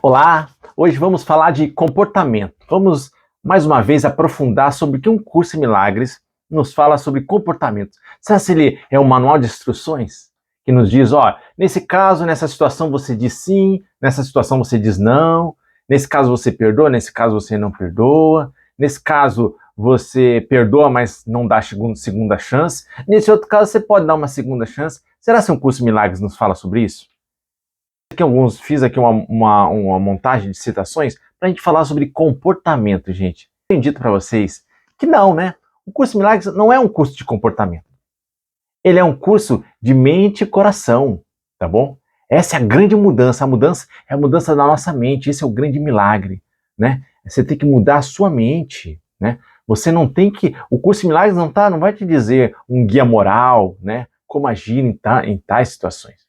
Olá, hoje vamos falar de comportamento. Vamos mais uma vez aprofundar sobre o que um curso em milagres nos fala sobre comportamento. Será se ele é um manual de instruções que nos diz, ó, nesse caso, nessa situação você diz sim, nessa situação você diz não, nesse caso você perdoa, nesse caso você não perdoa, nesse caso você perdoa, mas não dá segunda chance, nesse outro caso você pode dar uma segunda chance. Será se um curso em milagres nos fala sobre isso? Fiz aqui uma montagem de citações para a gente falar sobre comportamento, gente. Tenho dito para vocês que não, né? O curso Milagres não é um curso de comportamento. Ele é um curso de mente e coração, tá bom? Essa é a grande mudança. A mudança é a mudança da nossa mente. Esse é o grande milagre, né? Você tem que mudar a sua mente, né? Você não tem que... O curso Milagres não vai te dizer um guia moral, né? Como agir em tais situações.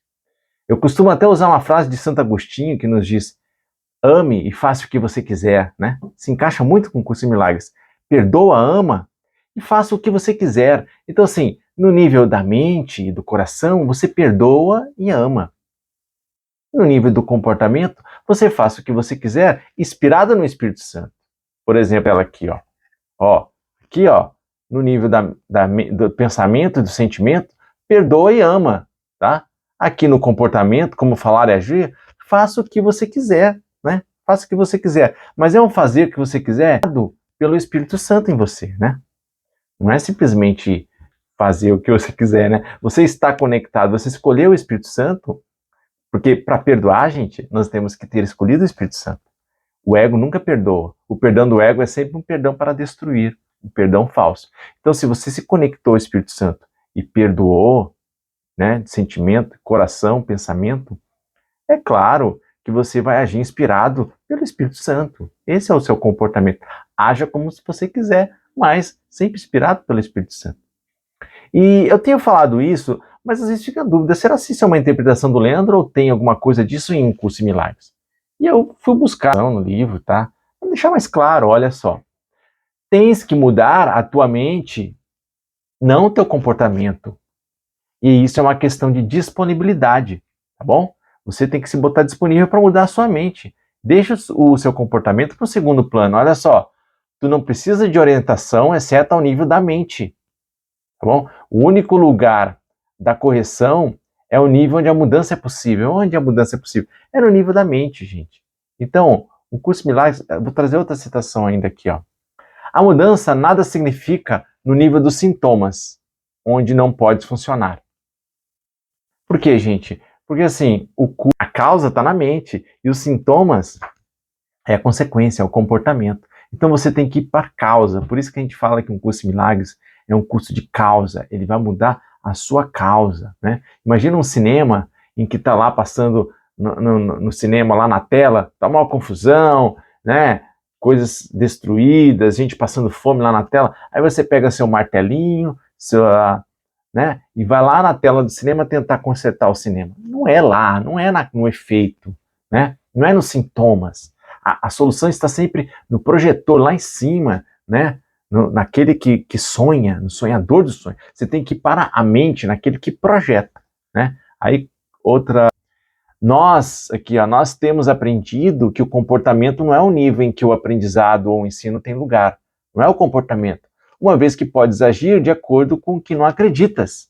Eu costumo até usar uma frase de Santo Agostinho que nos diz: ame e faça o que você quiser, né? Se encaixa muito com o curso de milagres. Perdoa, ama e faça o que você quiser. Então, assim, no nível da mente e do coração, você perdoa e ama. No nível do comportamento, você faça o que você quiser, inspirado no Espírito Santo. Por exemplo, ela aqui, ó. Aqui, ó, no nível do pensamento e do sentimento, perdoa e ama, tá? Aqui no comportamento, como falar e agir, faça o que você quiser, né? Faça o que você quiser. Mas é um fazer o que você quiser pelo Espírito Santo em você, né? Não é simplesmente fazer o que você quiser, né? Você está conectado, você escolheu o Espírito Santo, porque para perdoar, gente, nós temos que ter escolhido o Espírito Santo. O ego nunca perdoa. O perdão do ego é sempre um perdão para destruir, um perdão falso. Então, se você se conectou ao Espírito Santo e perdoou, né, de sentimento, coração, pensamento, é claro que você vai agir inspirado pelo Espírito Santo. Esse é o seu comportamento. Haja como se você quiser, mas sempre inspirado pelo Espírito Santo. E eu tenho falado isso, mas às vezes fica a dúvida, será se isso é uma interpretação do Leandro ou tem alguma coisa disso em Um Curso em Milagres? E eu fui buscar no livro, tá? Para deixar mais claro, olha só. Tens que mudar a tua mente, não o teu comportamento. E isso é uma questão de disponibilidade, tá bom? Você tem que se botar disponível para mudar a sua mente. Deixa o seu comportamento para o segundo plano. Olha só, tu não precisa de orientação, exceto ao nível da mente, tá bom? O único lugar da correção é o nível onde a mudança é possível. Onde a mudança é possível? É no nível da mente, gente. Então, o curso Milagres, vou trazer outra citação ainda aqui, ó. A mudança nada significa no nível dos sintomas, onde não pode funcionar. Por quê, gente? Porque assim, a causa está na mente e os sintomas é a consequência, é o comportamento. Então você tem que ir para a causa. Por isso que a gente fala que um curso de milagres é um curso de causa. Ele vai mudar a sua causa, né? Imagina um cinema em que está lá passando no cinema, lá na tela, tá uma confusão, né? Coisas destruídas, gente passando fome lá na tela. Aí você pega seu martelinho, né? E vai lá na tela do cinema tentar consertar o cinema. Não é lá, não é no efeito, né? Não é nos sintomas. A solução está sempre no projetor, lá em cima, né? Naquele que sonha, no sonhador do sonho. Você tem que ir para a mente, naquele que projeta, né? Aí, nós aqui, ó, nós temos aprendido que o comportamento não é o nível em que o aprendizado ou o ensino tem lugar. Não é o comportamento. Uma vez que podes agir de acordo com o que não acreditas.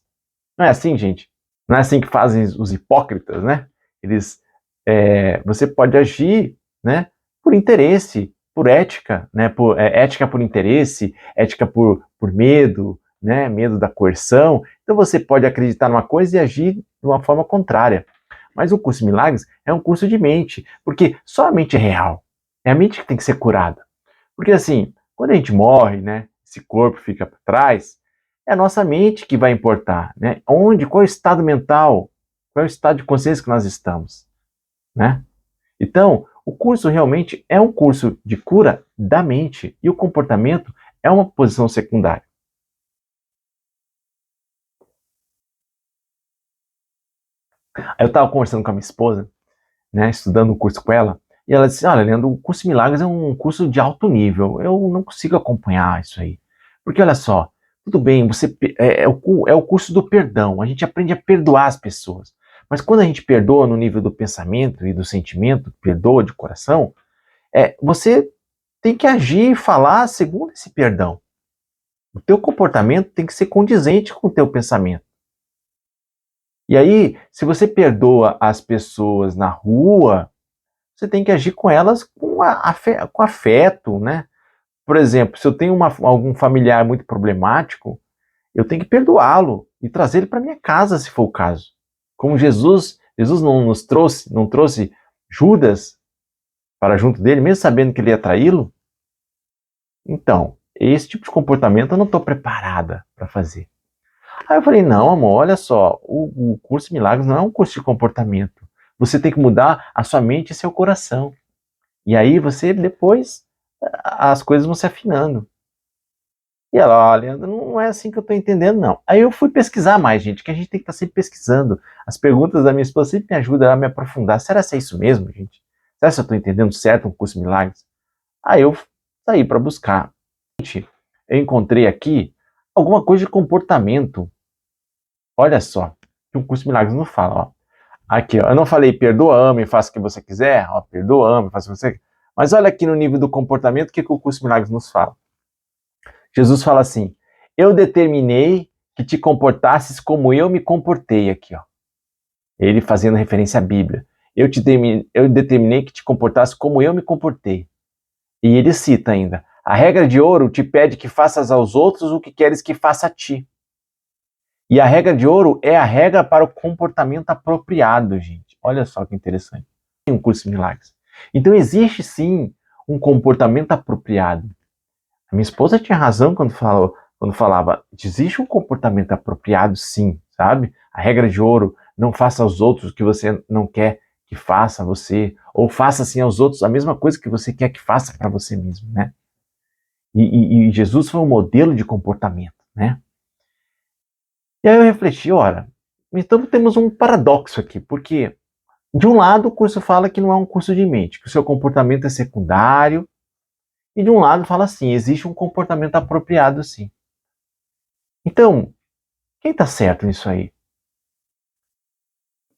Não é assim, gente? Não é assim que fazem os hipócritas, né? Você pode agir, né, por interesse, por ética, né, ética por interesse, ética por medo, né, medo da coerção. Então você pode acreditar numa coisa e agir de uma forma contrária. Mas o curso de Milagres é um curso de mente, porque só a mente é real. É a mente que tem que ser curada. Porque assim, quando a gente morre, né, esse corpo fica para trás, é a nossa mente que vai importar, né? Qual é o estado mental, qual é o estado de consciência que nós estamos, né? Então, o curso realmente é um curso de cura da mente e o comportamento é uma posição secundária. Aí eu estava conversando com a minha esposa, né, estudando o curso com ela, e ela disse: olha, Leandro, o curso Milagres é um curso de alto nível, eu não consigo acompanhar isso aí. Porque olha só, tudo bem, é o curso do perdão, a gente aprende a perdoar as pessoas. Mas quando a gente perdoa no nível do pensamento e do sentimento, perdoa de coração, você tem que agir e falar segundo esse perdão. O teu comportamento tem que ser condizente com o teu pensamento. E aí, se você perdoa as pessoas na rua, você tem que agir com elas com afeto, né? Por exemplo, se eu tenho algum familiar muito problemático, eu tenho que perdoá-lo e trazer ele para minha casa, se for o caso. Como Jesus não trouxe Judas para junto dele, mesmo sabendo que ele ia traí-lo. Então, esse tipo de comportamento eu não estou preparada para fazer. Aí eu falei, não, amor, olha só, o curso de milagres não é um curso de comportamento. Você tem que mudar a sua mente e seu coração. E aí você, depois, as coisas vão se afinando. E ela, olha, não é assim que eu estou entendendo, não. Aí eu fui pesquisar mais, gente, que a gente tem que estar sempre pesquisando. As perguntas da minha esposa sempre me ajudam a me aprofundar. Será que é isso mesmo, gente? Será que eu estou entendendo certo um curso de milagres? Aí eu saí para buscar. Gente, eu encontrei aqui alguma coisa de comportamento. Olha só, que um curso de milagres não fala, ó. Aqui, ó, eu não falei perdoa, ame, faça o que você quiser, ó, perdoa, ame, faça o que você quiser. Mas olha aqui no nível do comportamento, o que o curso de milagres nos fala? Jesus fala assim, eu determinei que te comportasses como eu me comportei aqui, ó. Ele fazendo referência à Bíblia. Eu determinei que te comportasses como eu me comportei. E ele cita ainda, a regra de ouro te pede que faças aos outros o que queres que faça a ti. E a regra de ouro é a regra para o comportamento apropriado, gente. Olha só que interessante. Tem um curso de milagres. Então existe sim um comportamento apropriado. A minha esposa tinha razão quando falava, existe um comportamento apropriado sim, sabe? A regra de ouro, não faça aos outros o que você não quer que faça a você, ou faça assim aos outros a mesma coisa que você quer que faça para você mesmo, né? E Jesus foi um modelo de comportamento, né? E aí eu refleti, ora, então temos um paradoxo aqui, porque de um lado o curso fala que não é um curso de mente, que o seu comportamento é secundário, e de um lado fala assim, existe um comportamento apropriado sim. Então, quem está certo nisso aí?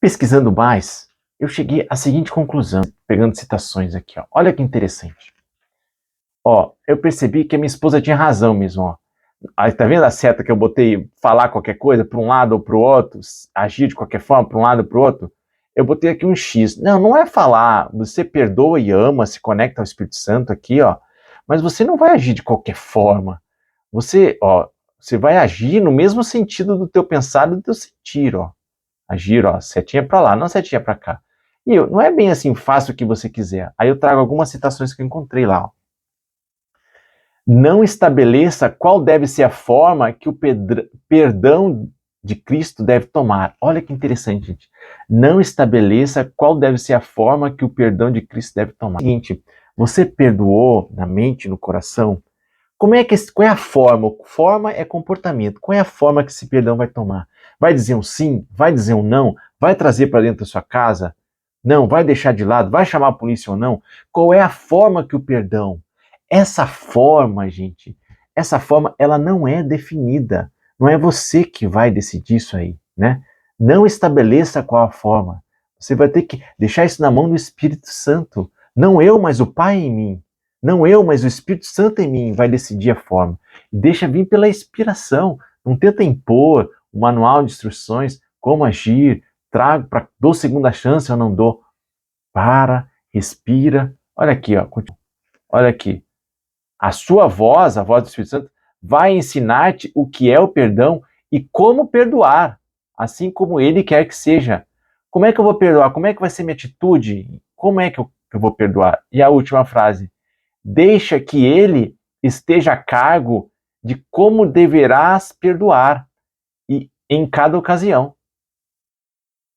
Pesquisando mais, eu cheguei à seguinte conclusão, pegando citações aqui, ó. Olha que interessante. Ó, eu percebi que a minha esposa tinha razão mesmo, ó. Aí, tá vendo a seta que eu botei falar qualquer coisa para um lado ou para o outro, agir de qualquer forma para um lado ou para o outro? Eu botei aqui um X. Não, não é falar, você perdoa e ama, se conecta ao Espírito Santo aqui, ó. Mas você não vai agir de qualquer forma. Você vai agir no mesmo sentido do teu pensar e do teu sentir, ó. Agir, ó, setinha para lá, não setinha para cá. E não é bem assim, faça o que você quiser. Aí eu trago algumas citações que eu encontrei lá, ó. Não estabeleça qual deve ser a forma que o perdão de Cristo deve tomar. Olha que interessante, gente. Não estabeleça qual deve ser a forma que o perdão de Cristo deve tomar. Seguinte, você perdoou na mente, no coração? Qual é a forma? Forma é comportamento. Qual é a forma que esse perdão vai tomar? Vai dizer um sim? Vai dizer um não? Vai trazer para dentro da sua casa? Não? Vai deixar de lado? Vai chamar a polícia ou não? Qual é a forma que o perdão? Essa forma, gente, ela não é definida. Não é você que vai decidir isso aí, né? Não estabeleça qual a forma. Você vai ter que deixar isso na mão do Espírito Santo. Não eu, mas o Pai em mim. Não eu, mas o Espírito Santo em mim vai decidir a forma. Deixa vir pela inspiração. Não tenta impor o manual de instruções, como agir, dou segunda chance ou não dou. Para, respira. Olha aqui, ó. Olha aqui. A sua voz, a voz do Espírito Santo, vai ensinar-te o que é o perdão e como perdoar, assim como ele quer que seja. Como é que eu vou perdoar? Como é que vai ser minha atitude? Como é que eu vou perdoar? E a última frase. Deixa que ele esteja a cargo de como deverás perdoar e em cada ocasião.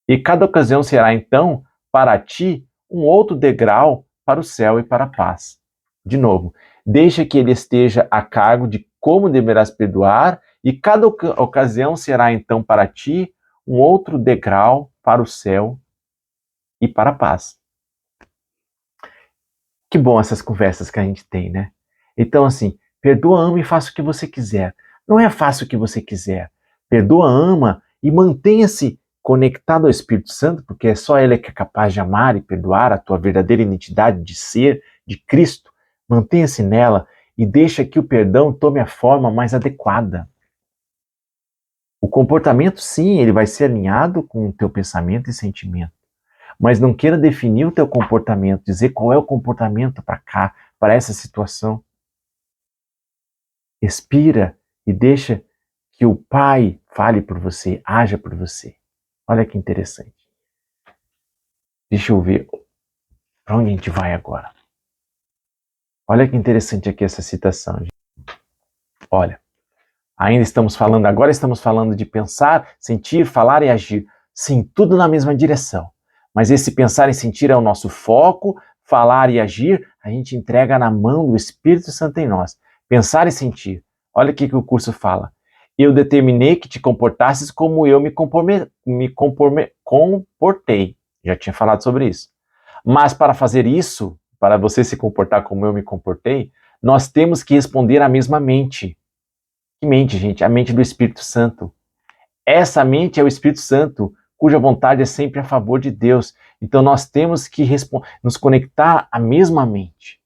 E cada ocasião será, então, para ti, um outro degrau para o céu e para a paz. De novo, deixa que ele esteja a cargo de como deverás perdoar, e cada ocasião será, então, para ti, um outro degrau para o céu e para a paz. Que bom essas conversas que a gente tem, né? Então, assim, perdoa, ama e faça o que você quiser. Não é faça o que você quiser. Perdoa, ama e mantenha-se conectado ao Espírito Santo, porque é só Ele que é capaz de amar e perdoar, a tua verdadeira identidade de ser, de Cristo, mantenha-se nela e deixa que o perdão tome a forma mais adequada. O comportamento, sim, ele vai ser alinhado com o teu pensamento e sentimento. Mas não queira definir o teu comportamento, dizer qual é o comportamento para cá, para essa situação. Respira e deixa que o Pai fale por você, haja por você. Olha que interessante. Deixa eu ver para onde a gente vai agora. Olha que interessante aqui essa citação, gente. Olha, agora estamos falando de pensar, sentir, falar e agir. Sim, tudo na mesma direção. Mas esse pensar e sentir é o nosso foco, falar e agir, a gente entrega na mão do Espírito Santo em nós. Pensar e sentir. Olha o que o curso fala. Eu determinei que te comportasses como eu me comportei. Já tinha falado sobre isso. Mas para fazer isso, para você se comportar como eu me comportei, nós temos que responder à mesma mente. Que mente, gente? A mente do Espírito Santo. Essa mente é o Espírito Santo, cuja vontade é sempre a favor de Deus. Então nós temos que nos conectar à mesma mente.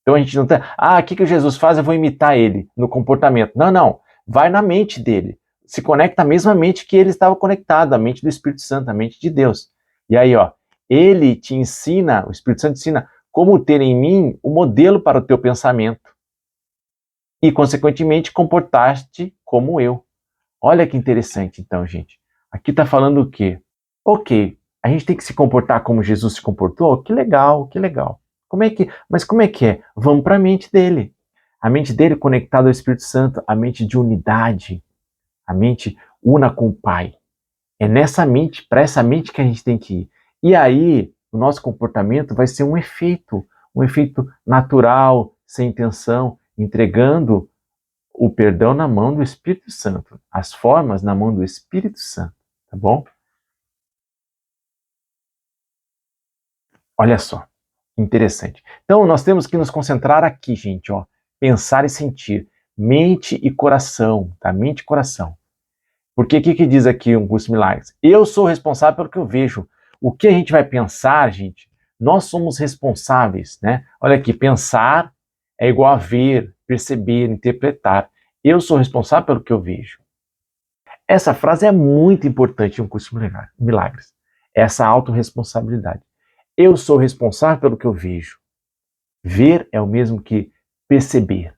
Então a gente não tá, o que Jesus faz? Eu vou imitar ele no comportamento. Não. Vai na mente dele. Se conecta à mesma mente que ele estava conectado, a mente do Espírito Santo, a mente de Deus. E aí, ele te ensina, o Espírito Santo te ensina como ter em mim o modelo para o teu pensamento. E, consequentemente, comportar-te como eu. Olha que interessante, então, gente. Aqui está falando o quê? Ok, a gente tem que se comportar como Jesus se comportou? Que legal, que legal. Mas como é que é? Vamos para a mente dele. A mente dele conectada ao Espírito Santo, a mente de unidade, a mente una com o Pai. É nessa mente, para essa mente que a gente tem que ir. E aí, o nosso comportamento vai ser um efeito natural, sem intenção, entregando o perdão na mão do Espírito Santo, as formas na mão do Espírito Santo, tá bom? Olha só, interessante. Então, nós temos que nos concentrar aqui, gente, pensar e sentir, mente e coração, tá? Mente e coração. Porque o que diz aqui um curso de milagres? Eu sou responsável pelo que eu vejo. O que a gente vai pensar, gente, nós somos responsáveis, né? Olha aqui, pensar é igual a ver, perceber, interpretar. Eu sou responsável pelo que eu vejo. Essa frase é muito importante em um curso de milagres. Essa autorresponsabilidade. Eu sou responsável pelo que eu vejo. Ver é o mesmo que perceber.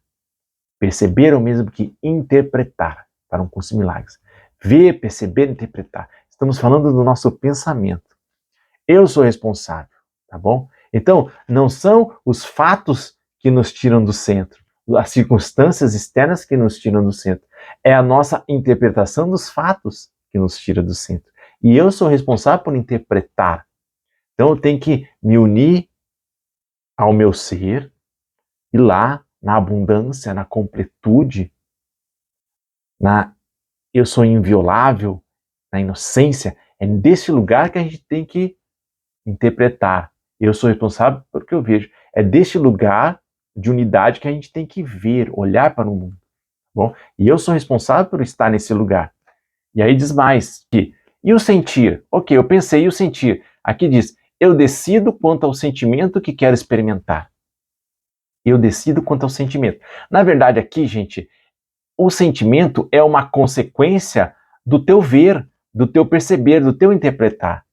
Perceber é o mesmo que interpretar para um curso de milagres. Ver, perceber, interpretar. Estamos falando do nosso pensamento. Eu sou responsável, tá bom? Então, não são os fatos que nos tiram do centro, as circunstâncias externas que nos tiram do centro. É a nossa interpretação dos fatos que nos tira do centro. E eu sou responsável por interpretar. Então, eu tenho que me unir ao meu ser e lá, na abundância, na completude, eu sou inviolável, na inocência, é desse lugar que a gente tem que interpretar. Eu sou responsável pelo que eu vejo. É deste lugar de unidade que a gente tem que ver, olhar para o mundo. Bom? E eu sou responsável por estar nesse lugar. E aí diz mais que, e o sentir? Ok, eu pensei, e o sentir? Aqui diz, eu decido quanto ao sentimento que quero experimentar. Eu decido quanto ao sentimento. Na verdade, aqui, gente, o sentimento é uma consequência do teu ver, do teu perceber, do teu interpretar.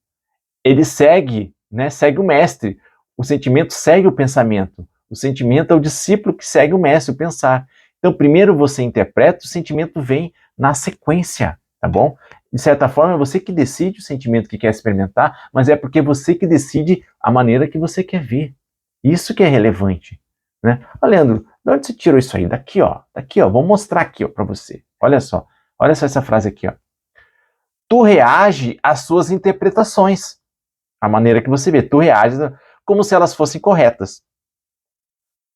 Ele segue, né? Segue o mestre. O sentimento segue o pensamento. O sentimento é o discípulo que segue o mestre, o pensar. Então, primeiro você interpreta, o sentimento vem na sequência, tá bom? De certa forma, é você que decide o sentimento que quer experimentar, mas é porque você que decide a maneira que você quer ver. Isso que é relevante, né? Leandro, de onde você tirou isso aí? Daqui, vou mostrar aqui, para você. Olha só essa frase aqui, Tu reage às suas interpretações. A maneira que você vê, tu reages como se elas fossem corretas.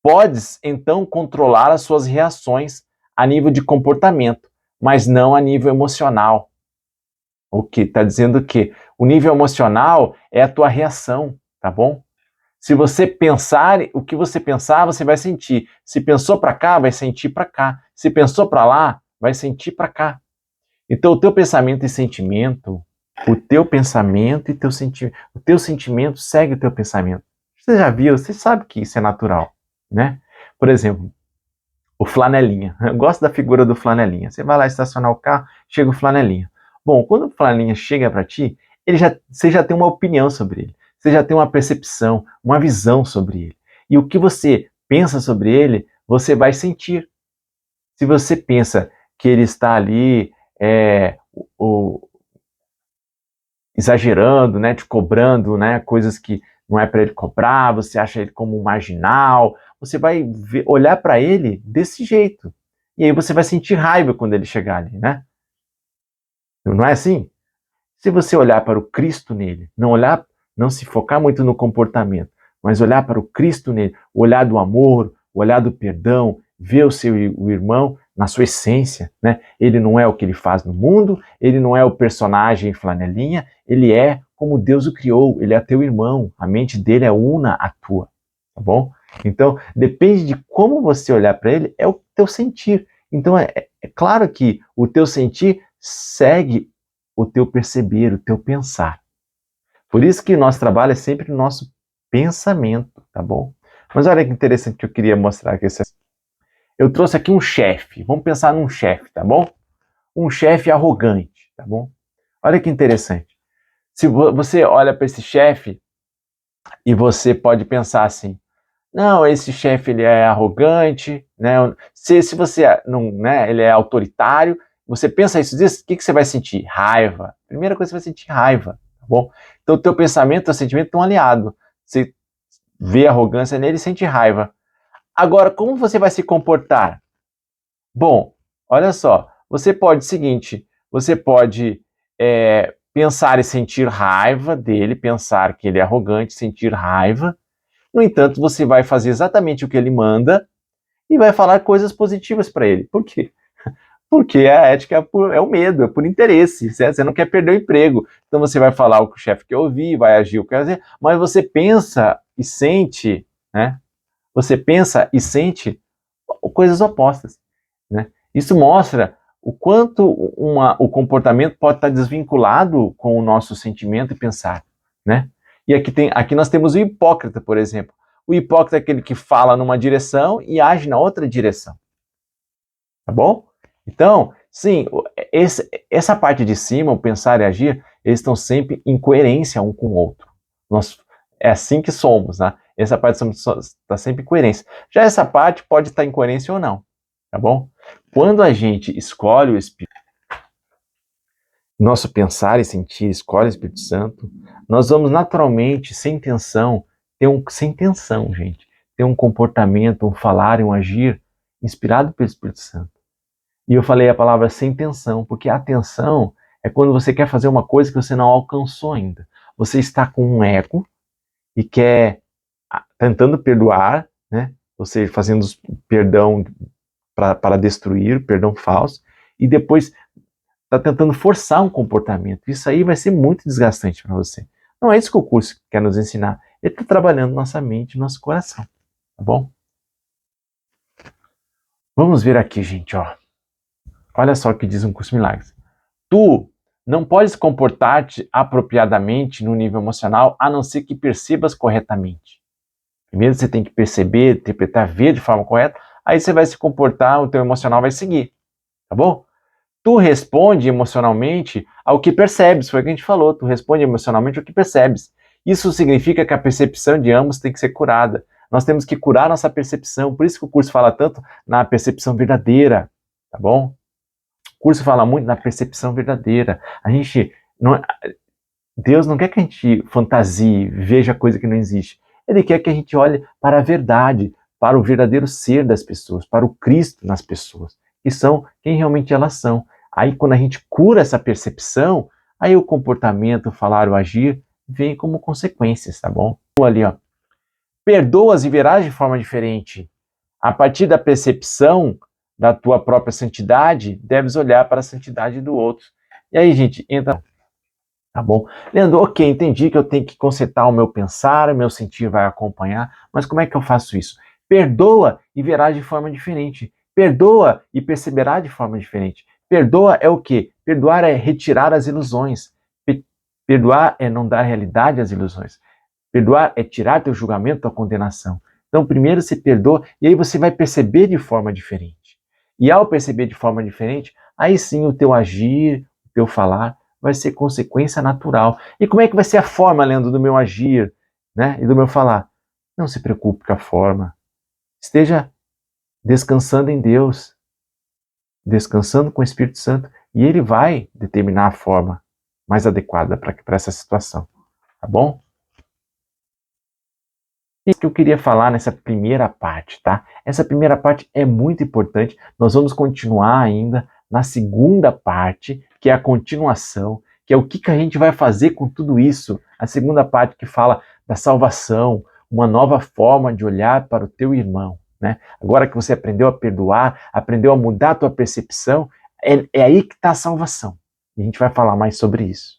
Podes, então, controlar as suas reações a nível de comportamento, mas não a nível emocional. O que está dizendo que o nível emocional é a tua reação, tá bom? Se você pensar o que você pensar, você vai sentir. Se pensou para cá, vai sentir para cá. Se pensou para lá, vai sentir para cá. Então, o teu pensamento e sentimento o teu pensamento e teu sentimento. O teu sentimento segue o teu pensamento. Você já viu, você sabe que isso é natural, né? Por exemplo, o flanelinha. Eu gosto da figura do flanelinha. Você vai lá estacionar o carro, chega o flanelinha. Bom, quando o flanelinha chega para ti, você já tem uma opinião sobre ele. Você já tem uma percepção, uma visão sobre ele. E o que você pensa sobre ele, você vai sentir. Se você pensa que ele está ali exagerando, né, te cobrando, né, coisas que não é para ele cobrar, você acha ele como um marginal, você vai olhar para ele desse jeito. E aí você vai sentir raiva quando ele chegar ali, né? Não é assim? Se você olhar para o Cristo nele, não se focar muito no comportamento, mas olhar para o Cristo nele, o olhar do amor, o olhar do perdão, ver o irmão na sua essência, né? Ele não é o que ele faz no mundo, ele não é o personagem flanelinha, ele é como Deus o criou, ele é teu irmão, a mente dele é una à tua, tá bom? Então, depende de como você olhar para ele, é o teu sentir. Então, é claro que o teu sentir segue o teu perceber, o teu pensar. Por isso que o nosso trabalho é sempre o nosso pensamento, tá bom? Mas olha que interessante que eu queria mostrar aqui. Eu trouxe aqui um chefe. Vamos pensar num chefe, tá bom? Um chefe arrogante, tá bom? Olha que interessante. Se você olha para esse chefe e você pode pensar assim: não, esse chefe ele é arrogante, né? Se você não, né? Ele é autoritário. Você pensa isso, o que você vai sentir? Raiva. Primeira coisa, você vai sentir raiva, tá bom? Então, o teu pensamento e o teu sentimento estão aliados. Você vê arrogância nele e sente raiva. Agora, como você vai se comportar? Bom, olha só, você pode pensar e sentir raiva dele, pensar que ele é arrogante, sentir raiva. No entanto, você vai fazer exatamente o que ele manda e vai falar coisas positivas para ele. Por quê? Porque a ética é o medo, é por interesse. Você não quer perder o emprego. Então você vai falar o que o chefe quer ouvir, vai agir o que quer dizer, mas você pensa e sente, né? Você pensa e sente coisas opostas, né? Isso mostra o quanto o comportamento pode estar desvinculado com o nosso sentimento e pensar, né? E aqui nós temos o hipócrita, por exemplo. O hipócrita é aquele que fala numa direção e age na outra direção. Tá bom? Então, sim, essa parte de cima, o pensar e agir, eles estão sempre em coerência um com o outro. É assim que somos, né? Essa parte está sempre em coerência. Já essa parte pode estar em coerência ou não, tá bom? Quando a gente escolhe o Espírito, nosso pensar e sentir, escolhe o Espírito Santo, nós vamos naturalmente, sem intenção, gente, ter um comportamento, um falar e um agir inspirado pelo Espírito Santo. E eu falei a palavra sem intenção, porque a atenção é quando você quer fazer uma coisa que você não alcançou ainda. Você está com um ego e tentando perdoar, né? Você fazendo perdão para destruir, perdão falso, e depois está tentando forçar um comportamento. Isso aí vai ser muito desgastante para você. Não é isso que o curso quer nos ensinar. Ele está trabalhando nossa mente, nosso coração, tá bom? Vamos ver aqui, gente, ó. Olha só o que diz um curso Milagres. Tu não podes comportar-te apropriadamente no nível emocional a não ser que percebas corretamente. Primeiro você tem que perceber, interpretar, ver de forma correta, aí você vai se comportar, o teu emocional vai seguir, tá bom? Tu responde emocionalmente ao que percebes, foi o que a gente falou, tu responde emocionalmente ao que percebes. Isso significa que a percepção de ambos tem que ser curada. Nós temos que curar nossa percepção, por isso que o curso fala tanto na percepção verdadeira, tá bom? O curso fala muito na percepção verdadeira. Deus não quer que a gente fantasie, veja coisa que não existe. Ele quer que a gente olhe para a verdade, para o verdadeiro ser das pessoas, para o Cristo nas pessoas, que são quem realmente elas são. Aí quando a gente cura essa percepção, aí o comportamento, o falar, o agir, vem como consequências, tá bom? Ali, ó. Perdoas e verás de forma diferente. A partir da percepção da tua própria santidade, deves olhar para a santidade do outro. E aí, gente, entra... Tá bom? Leandro, ok, entendi que eu tenho que consertar o meu pensar, o meu sentir vai acompanhar, mas como é que eu faço isso? Perdoa e verás de forma diferente. Perdoa e perceberá de forma diferente. Perdoa é o quê? Perdoar é retirar as ilusões. Perdoar é não dar realidade às ilusões. Perdoar é tirar teu julgamento, tua condenação. Então, primeiro se perdoa e aí você vai perceber de forma diferente. E ao perceber de forma diferente, aí sim o teu agir, o teu falar vai ser consequência natural. E como é que vai ser a forma, Leandro, do meu agir, né, e do meu falar? Não se preocupe com a forma. Esteja descansando em Deus, descansando com o Espírito Santo, e ele vai determinar a forma mais adequada para essa situação, tá bom? Isso que eu queria falar nessa primeira parte, tá? Essa primeira parte é muito importante. Nós vamos continuar ainda na segunda parte, que é a continuação, que é o que a gente vai fazer com tudo isso. A segunda parte que fala da salvação, uma nova forma de olhar para o teu irmão, né? Agora que você aprendeu a perdoar, aprendeu a mudar a tua percepção, é aí que está a salvação. E a gente vai falar mais sobre isso.